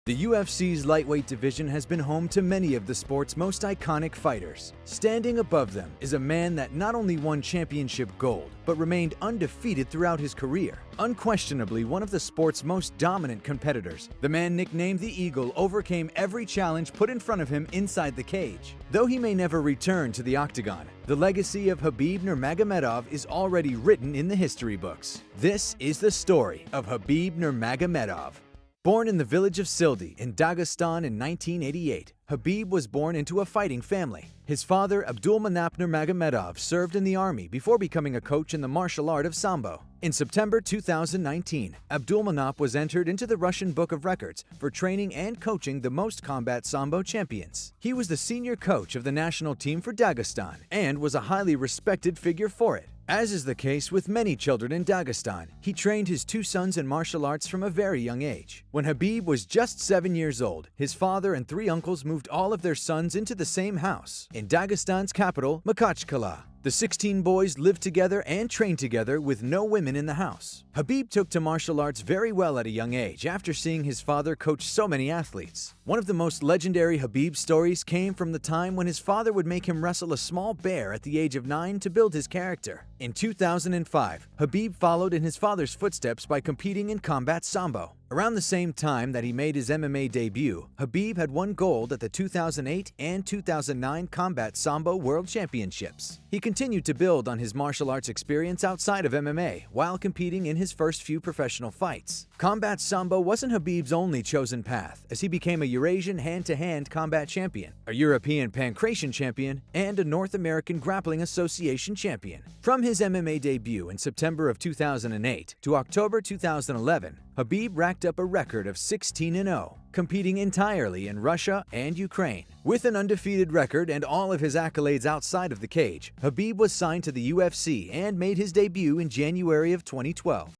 The UFC's lightweight division has been home to many of the sport's most iconic fighters. Standing above them is a man that not only won championship gold, but remained undefeated throughout his career. Unquestionably one of the sport's most dominant competitors, the man nicknamed the Eagle overcame every challenge put in front of him inside the cage. Though he may never return to the octagon, the legacy of Habib Nurmagomedov is already written in the history books. This is the story of Habib Nurmagomedov. Born in the village of Sildi in Dagestan in 1988, Habib was born into a fighting family. His father, Abdulmanap Nurmagomedov, served in the army before becoming a coach in the martial art of Sambo. In September 2019, Abdulmanap was entered into the Russian Book of Records for training and coaching the most combat Sambo champions. He was the senior coach of the national team for Dagestan and was a highly respected figure for it. As is the case with many children in Dagestan, he trained his two sons in martial arts from a very young age. When Habib was just 7 years old, his father and 3 uncles moved all of their sons into the same house in Dagestan's capital, Makhachkala. The 16 boys lived together and trained together with no women in the house. Habib took to martial arts very well at a young age after seeing his father coach so many athletes. One of the most legendary Habib stories came from the time when his father would make him wrestle a small bear at the age of 9 to build his character. In 2005, Habib followed in his father's footsteps by competing in combat Sambo. Around the same time that he made his MMA debut, Habib had won gold at the 2008 and 2009 Combat Sambo World Championships. He continued to build on his martial arts experience outside of MMA while competing in his first few professional fights. Combat Sambo wasn't Habib's only chosen path, as he became a Eurasian hand-to-hand combat champion, a European pancration champion, and a North American Grappling Association champion. From his MMA debut in September of 2008 to October 2011, Habib racked up a record of 16-0, competing entirely in Russia and Ukraine. With an undefeated record and all of his accolades outside of the cage, Habib was signed to the UFC and made his debut in January of 2012.